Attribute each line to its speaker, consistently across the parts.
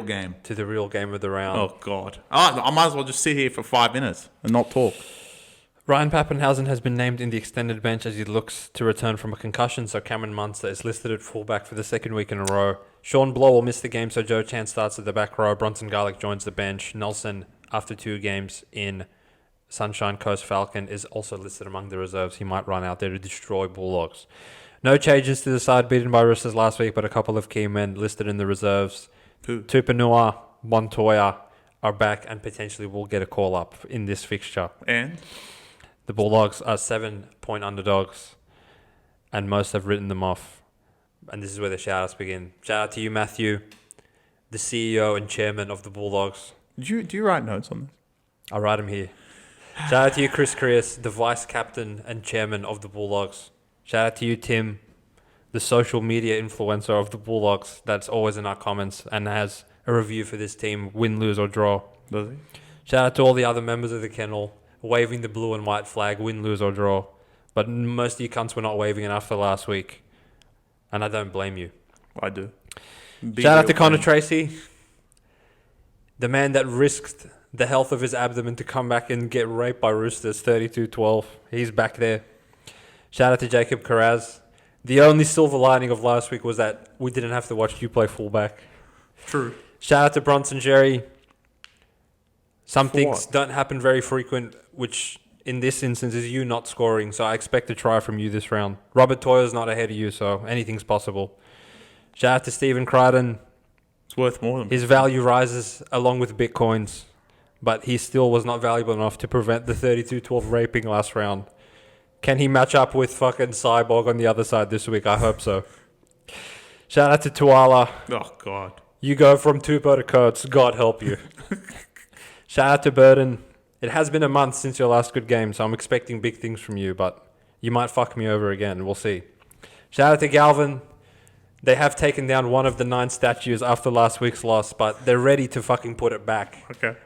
Speaker 1: game.
Speaker 2: To the real game of the round.
Speaker 1: Oh, God. I might as well just sit here for 5 minutes and not talk.
Speaker 2: Ryan Pappenhausen has been named in the extended bench as he looks to return from a concussion, so Cameron Munster is listed at fullback for the second week in a row. Sean Blow will miss the game, so Joe Chan starts at the back row. Bronson Garlick joins the bench. Nelson, after 2 games in Sunshine Coast Falcon, is also listed among the reserves. He might run out there to destroy Bulldogs. No changes to the side beaten by Roosters last week, but a couple of key men listed in the reserves. Tupanua, Montoya are back and potentially will get a call-up in this fixture.
Speaker 1: And?
Speaker 2: The Bulldogs are 7-point underdogs, and most have written them off. And this is where the shout-outs begin. Shout out to you, Matthew, the CEO and chairman of the Bulldogs.
Speaker 1: Do you write notes on this?
Speaker 2: I'll write them here. Shout out to you, Chris Crius, the vice captain and chairman of the Bulldogs. Shout out to you, Tim, the social media influencer of the Bulldogs that's always in our comments and has a review for this team, win, lose or draw.
Speaker 1: Does he?
Speaker 2: Shout out to all the other members of the kennel, waving the blue and white flag, win, lose or draw. But most of you cunts were not waving it after last week. And I don't blame you.
Speaker 1: I do.
Speaker 2: Shout out to Connor Tracy, the man that risked the health of his abdomen to come back and get raped by Roosters 32-12. He's back there. Shout out to Jacob Carraz. The only silver lining of last week was that we didn't have to watch you play fullback.
Speaker 1: True.
Speaker 2: Shout out to Bronson Jerry. Some things don't happen very frequent, which in this instance is you not scoring, so I expect a try from you this round. Robert Toyer's not ahead of you, so anything's possible. Shout out to Stephen Crichton.
Speaker 1: It's worth more than
Speaker 2: his value rises along with Bitcoins, but he still was not valuable enough to prevent the 32-12 raping last round. Can he match up with fucking Cyborg on the other side this week? I hope so. Shout out to Tuala.
Speaker 1: Oh, God.
Speaker 2: You go from Tupou to Coates. God help you. Shout out to Burden. It has been a month since your last good game, so I'm expecting big things from you, but you might fuck me over again. We'll see. Shout out to Galvin. They have taken down one of the 9 statues after last week's loss, but they're ready to fucking put it back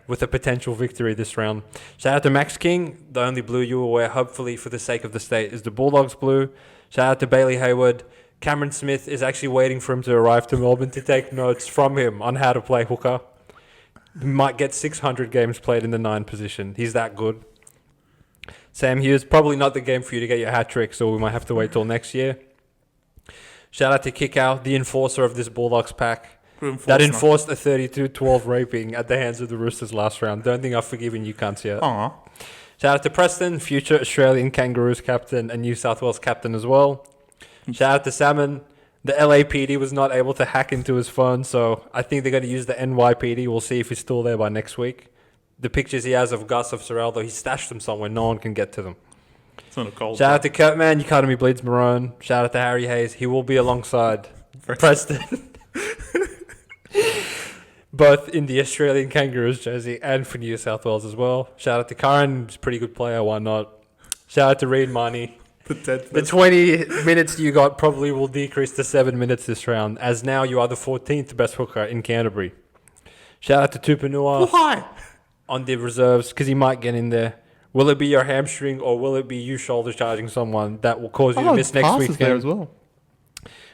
Speaker 2: with a potential victory this round. Shout out to Max King. The only blue you will wear, hopefully for the sake of the state, is the Bulldogs blue. Shout out to Bailey Hayward. Cameron Smith is actually waiting for him to arrive to Melbourne to take notes from him on how to play hooker. He might get 600 games played in the 9 position. He's that good. Sam Hughes, probably not the game for you to get your hat trick, so we might have to wait till next year. Shout out to Kickout, the enforcer of this Bulldogs pack. That enforced a 32-12 raping at the hands of the Roosters last round. Don't think I've forgiven you cunts yet.
Speaker 1: Aww.
Speaker 2: Shout out to Preston, future Australian Kangaroos captain and New South Wales captain as well. Shout out to Salmon. The LAPD was not able to hack into his phone, so I think they're going to use the NYPD. We'll see if he's still there by next week. The pictures he has of Gus, of Serraldo, he stashed them somewhere. No one can get to them.
Speaker 1: It's not a cold
Speaker 2: Shout out to Kurtman, Academy Bleeds Maroon. Shout out to Harry Hayes. He will be alongside Preston. Both in the Australian Kangaroos jersey and for New South Wales as well. Shout out to Karen. He's a pretty good player. Why not? Shout out to Reed Marnie. The 20 minutes you got probably will decrease to 7 minutes this round, as now you are the 14th best hooker in Canterbury. Shout out to Tupanua.
Speaker 1: Why?
Speaker 2: On the reserves, because he might get in there. Will it be your hamstring or will it be you shoulder charging someone that will cause you to miss next week's game?
Speaker 1: There as well.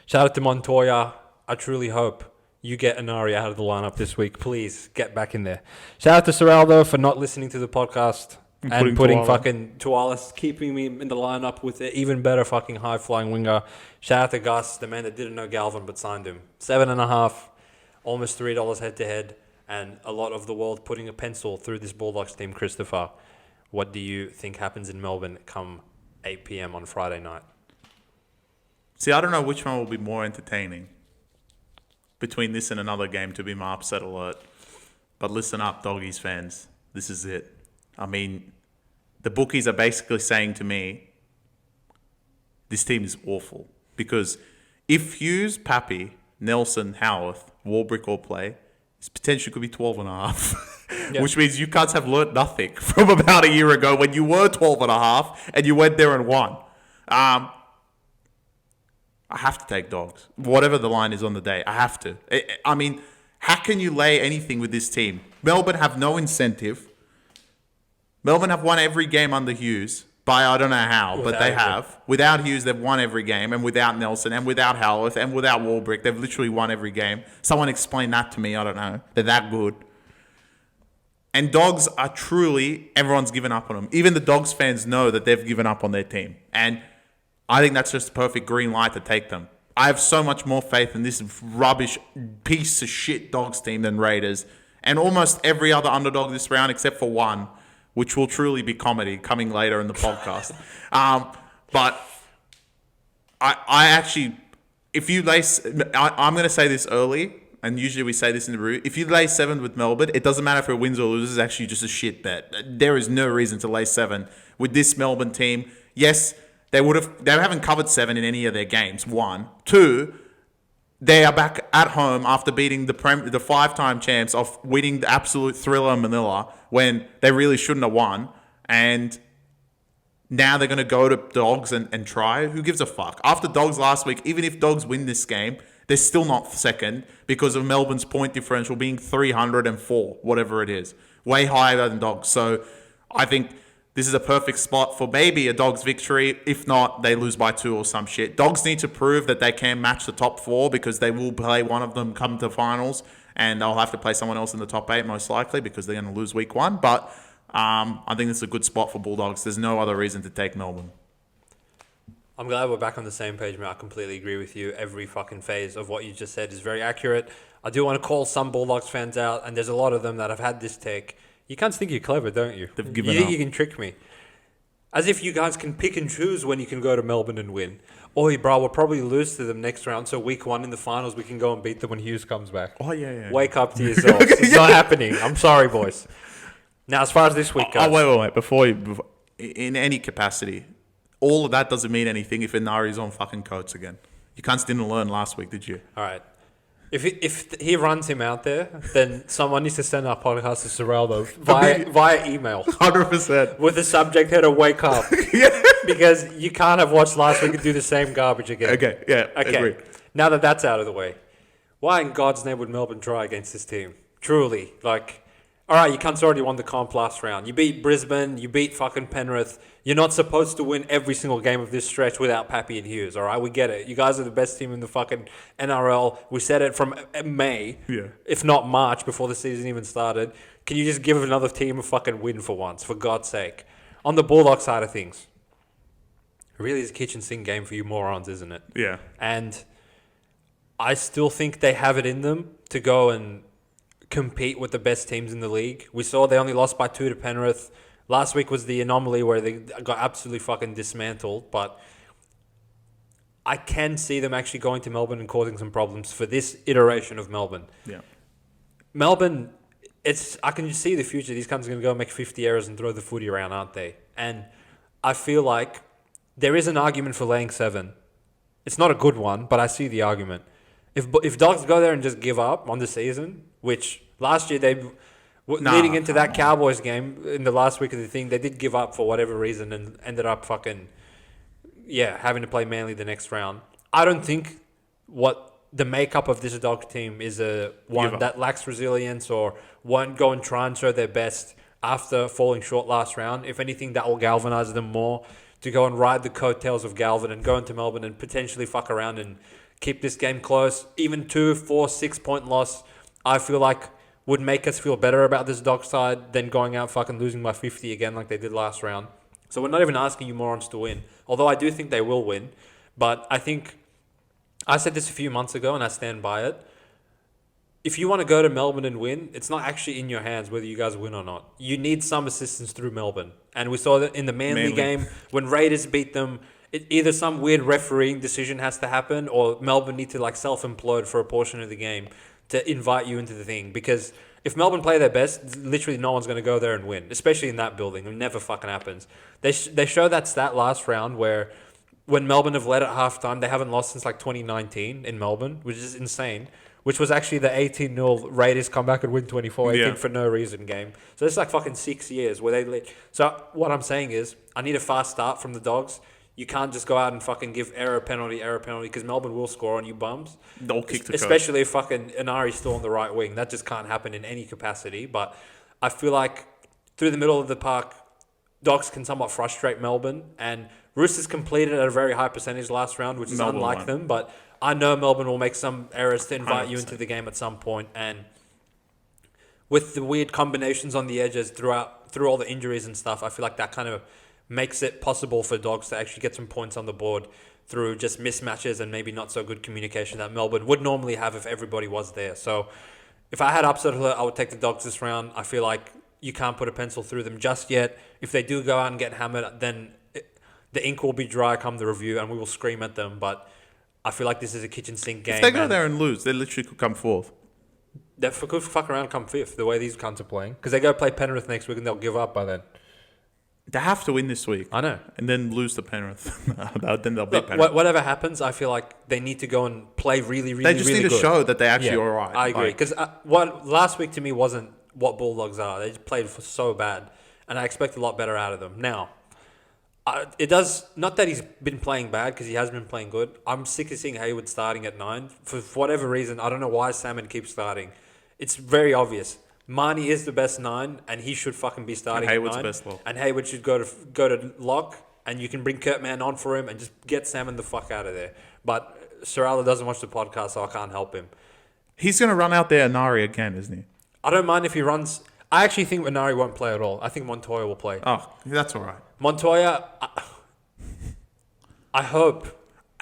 Speaker 2: Shout out to Montoya. I truly hope you get Anari out of the lineup this week. Please get back in there. Shout out to Serraldo for not listening to the podcast and putting fucking Tualis, keeping me in the lineup with an even better fucking high-flying winger. Shout out to Gus, the man that didn't know Galvin but signed him. 7.5, almost $3 head-to-head, and a lot of the world putting a pencil through this Bulldogs team. Christopher, what do you think happens in Melbourne come 8 p.m. on Friday night?
Speaker 1: See, I don't know which one will be more entertaining between this and another game to be my upset alert. But listen up, Doggies fans. This is it. I mean, the bookies are basically saying to me, this team is awful. Because if Hughes, Pappy, Nelson, Howarth, Warbrick all play, this potentially could be 12.5. Yep. Which means you cunts have learnt nothing from about a year ago when you were 12.5 and you went there and won. I have to take Dogs. Whatever the line is on the day, I have to. I mean, how can you lay anything with this team? Melbourne have no incentive. Melbourne have won every game under Hughes, By I don't know how, but
Speaker 2: Without
Speaker 1: they
Speaker 2: Hughes.
Speaker 1: have. Without Hughes, they've won every game, and without Nelson, and without Howarth, and without Warbrick, they've literally won every game. Someone explain that to me. I don't know. They're that good. And Dogs are truly, everyone's given up on them. Even the Dogs fans know that they've given up on their team. And I think that's just a perfect green light to take them. I have so much more faith in this rubbish piece of shit Dogs team than Raiders. And almost every other underdog this round except for one, which will truly be comedy coming later in the podcast. But I actually, if you lay, I'm going to say this early, and usually we say this in the room. If you lay 7 with Melbourne, it doesn't matter if it wins or loses. It's actually just a shit bet. There is no reason to lay 7 with this Melbourne team. Yes, they haven't covered 7 in any of their games. 1, 2. They are back at home after beating the 5-time champs of winning the absolute thriller in Manila when they really shouldn't have won. And now they're going to go to Dogs and try. Who gives a fuck? After Dogs last week, even if Dogs win this game, they're still not second because of Melbourne's point differential being 304, whatever it is. Way higher than Dogs. So I think this is a perfect spot for maybe a Dogs victory. If not, they lose by 2 or some shit. Dogs need to prove that they can match the top 4 because they will play one of them come to finals, and they'll have to play someone else in the top 8 most likely because they're going to lose week 1. But I think this is a good spot for Bulldogs. There's no other reason to take Melbourne.
Speaker 2: I'm glad we're back on the same page, mate. I completely agree with you. Every fucking phase of what you just said is very accurate. I do want to call some Bulldogs fans out, and there's a lot of them that have had this take. You can't think you're clever, don't you?
Speaker 1: They've given
Speaker 2: you think
Speaker 1: up.
Speaker 2: you can trick me. As if you guys can pick and choose when you can go to Melbourne and win. Oi, bro, we'll probably lose to them next round, so week 1 in the finals, we can go and beat them when Hughes comes back.
Speaker 1: Oh, yeah.
Speaker 2: Wake up to yourselves. It's not happening. I'm sorry, boys. Now, as far as this week goes.
Speaker 1: Oh, wait. Before in any capacity, all of that doesn't mean anything if Inari's on fucking coats again. You cunts didn't learn last week, did you?
Speaker 2: All right. If he runs him out there, then someone needs to send our podcast to Serraldo via email.
Speaker 1: 100%.
Speaker 2: With the subject header, wake up.
Speaker 1: Yeah.
Speaker 2: Because you can't have watched last week and do the same garbage again.
Speaker 1: Okay, yeah, agreed.
Speaker 2: Now that that's out of the way, why in God's name would Melbourne try against this team? Truly, all right, you cunts already won the comp last round. You beat Brisbane, you beat fucking Penrith. You're not supposed to win every single game of this stretch without Pappy and Hughes, all right? We get it. You guys are the best team in the fucking NRL. We said it from May, if not March, before the season even started. Can you just give another team a fucking win for once, for God's sake? On the Bulldog side of things, it really is a kitchen sink game for you morons, isn't it?
Speaker 1: Yeah.
Speaker 2: And I still think they have it in them to go and compete with the best teams in the league. We saw they only lost by 2 to Penrith. Last week was the anomaly where they got absolutely fucking dismantled, but I can see them actually going to Melbourne and causing some problems for this iteration of Melbourne.
Speaker 1: Yeah.
Speaker 2: Melbourne, I can just see the future. These cunts are going to go make 50 errors and throw the footy around, aren't they? And I feel like there is an argument for laying 7. It's not a good one, but I see the argument. If Dogs go there and just give up on the season, which last year leading into that Cowboys game in the last week of the thing, they did give up for whatever reason and ended up having to play Manly the next round. I don't think what the makeup of this Dog team is one that lacks resilience or won't go and try and show their best after falling short last round. If anything, that will galvanise them more to go and ride the coattails of Galvin and go into Melbourne and potentially fuck around and keep this game close. Even 2, 4, 6 point loss, I feel like would make us feel better about this Dog side than going out fucking losing by 50 again like they did last round. So we're not even asking you morons to win. Although I do think they will win. But I think, I said this a few months ago and I stand by it. If you want to go to Melbourne and win, it's not actually in your hands whether you guys win or not. You need some assistance through Melbourne. And we saw that in the Manly game when Raiders beat them. Either some weird refereeing decision has to happen or Melbourne need to self-implode for a portion of the game to invite you into the thing. Because if Melbourne play their best, literally no one's going to go there and win, especially in that building. It never fucking happens. They show that stat last round where when Melbourne have led at halftime, they haven't lost since 2019 in Melbourne, which is insane. Which was actually the 18-0 Raiders come back and win 24-18 for no reason game. So it's fucking 6 years where they lead. So what I'm saying is I need a fast start from the Dogs. You can't just go out and fucking give error penalty, because Melbourne will score on you bums.
Speaker 1: They'll kick the
Speaker 2: especially if fucking Inari's still on the right wing. That just can't happen in any capacity. But I feel like through the middle of the park, Dogs can somewhat frustrate Melbourne, and Roosters completed at a very high percentage last round, which is
Speaker 1: Melbourne
Speaker 2: unlike
Speaker 1: won.
Speaker 2: them. But I know Melbourne will make some errors to invite you
Speaker 1: 100%.
Speaker 2: into the game at some point, and with the weird combinations on the edges through all the injuries and stuff, I feel like that kind of makes it possible for Dogs to actually get some points on the board through just mismatches and maybe not so good communication that Melbourne would normally have if everybody was there. So if I had upset alert, I would take the Dogs this round. I feel like you can't put a pencil through them just yet. If they do go out and get hammered, then the ink will be dry come the review and we will scream at them. But I feel like this is a kitchen sink game.
Speaker 1: If they go there and lose, they literally could come fourth.
Speaker 2: They could fuck around come fifth, the way these cunts are playing. Because they go play Penrith next week and they'll give up by then.
Speaker 1: They have to win this week.
Speaker 2: I know.
Speaker 1: And then lose to Penrith. Then they'll beat
Speaker 2: Look,
Speaker 1: Penrith.
Speaker 2: whatever happens, I feel like they need to go and play really, really,
Speaker 1: They just
Speaker 2: really
Speaker 1: need to
Speaker 2: good.
Speaker 1: show that they actually are all right.
Speaker 2: I agree. Because what last week to me wasn't what Bulldogs are. They just played so bad. And I expect a lot better out of them. Now, it does, not that he's been playing bad, because he has been playing good. I'm sick of seeing Hayward starting at 9. For whatever reason, I don't know why Salmon keeps starting. It's very obvious. Marnie is the best 9, and he should fucking be starting
Speaker 1: And Hayward's
Speaker 2: at 9.
Speaker 1: the best lock.
Speaker 2: And Hayward should go to lock, and you can bring Kurtman on for him and just get Salmon the fuck out of there. But Sorala doesn't watch the podcast, so I can't help him.
Speaker 1: He's going to run out there Anari again, isn't he?
Speaker 2: I don't mind if he runs. I actually think Inari won't play at all. I think Montoya will play.
Speaker 1: Oh, that's all right.
Speaker 2: Montoya, I hope.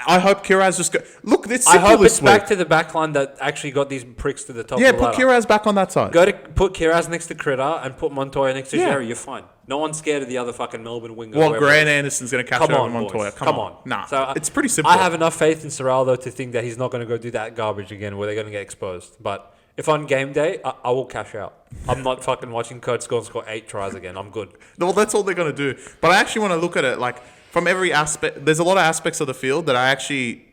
Speaker 1: I hope Kiraz just go. Look, it's
Speaker 2: I
Speaker 1: simple
Speaker 2: hope
Speaker 1: this
Speaker 2: it's
Speaker 1: week.
Speaker 2: back to the back line that actually got these pricks to the top
Speaker 1: Yeah,
Speaker 2: of the
Speaker 1: put
Speaker 2: ladder.
Speaker 1: Kiraz back on that side.
Speaker 2: Go to put Kiraz next to Critter and put Montoya next to
Speaker 1: Yeah.
Speaker 2: Jerry. You're fine. No one's scared of the other fucking Melbourne winger.
Speaker 1: Well,
Speaker 2: whoever it
Speaker 1: Grant
Speaker 2: is.
Speaker 1: Anderson's going to catch
Speaker 2: Come
Speaker 1: over
Speaker 2: on,
Speaker 1: Montoya.
Speaker 2: boys.
Speaker 1: Come on. Nah,
Speaker 2: So,
Speaker 1: it's pretty simple.
Speaker 2: I have enough faith in Sorrell to think that he's not going to go do that garbage again where they're going to get exposed. But if on game day, I will cash out. I'm not fucking watching Kurt score 8 tries again. I'm good.
Speaker 1: Well, that's all they're going to do. But I actually want to look at it like from every aspect. There's a lot of aspects of the field that I actually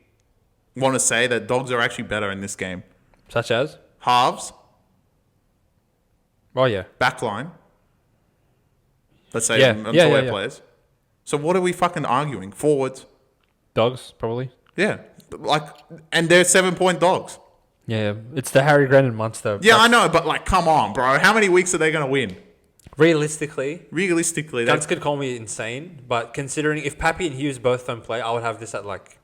Speaker 1: want to say that Dogs are actually better in this game.
Speaker 2: Such as?
Speaker 1: Halves,
Speaker 2: Oh, yeah.
Speaker 1: backline. Let's say
Speaker 2: Yeah,
Speaker 1: Montoya
Speaker 2: yeah.
Speaker 1: players. So what are we fucking arguing? Forwards.
Speaker 2: Dogs, probably.
Speaker 1: Yeah. Like, and they're 7-point Dogs.
Speaker 2: Yeah, it's the Harry Grennan monster.
Speaker 1: Yeah, I know, but like, come on, bro. How many weeks are they going to win?
Speaker 2: Realistically,
Speaker 1: Realistically,
Speaker 2: Guns could call me insane, but considering if Pappy and Hughes both don't play, I would have this at like,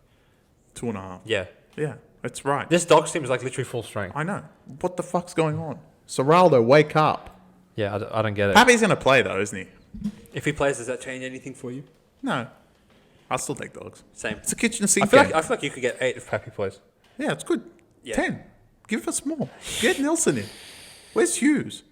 Speaker 1: 2.5.
Speaker 2: yeah.
Speaker 1: Yeah, that's right.
Speaker 2: This Dogs team is like literally full strength.
Speaker 1: I know. What the fuck's going on? Serraldo, wake up.
Speaker 2: Yeah, I don't get it.
Speaker 1: Pappy's going to play, though, isn't he?
Speaker 2: If he plays, does that change anything for you?
Speaker 1: No. I'll still take Dogs.
Speaker 2: Same.
Speaker 1: It's a kitchen
Speaker 2: I
Speaker 1: sink
Speaker 2: feel
Speaker 1: game.
Speaker 2: like you could get 8 if Pappy plays.
Speaker 1: Yeah, it's good.
Speaker 2: Yeah.
Speaker 1: 10. Give us more. Get Nelson in. Where's Hughes?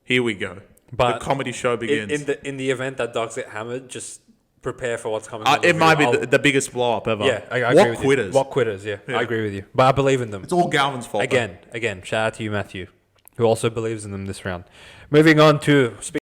Speaker 1: Here we go.
Speaker 2: But
Speaker 1: the comedy show begins.
Speaker 2: In the event that Dogs get hammered, just prepare for what's coming.
Speaker 1: It might be the biggest blow up ever.
Speaker 2: Yeah, I agree
Speaker 1: What
Speaker 2: with
Speaker 1: quitters?
Speaker 2: you. What quitters? Yeah,
Speaker 1: Yeah.
Speaker 2: I agree with you. But I believe in them.
Speaker 1: It's all Galvin's fault. though.
Speaker 2: Again, shout out to you, Matthew, who also believes in them this round. Moving on to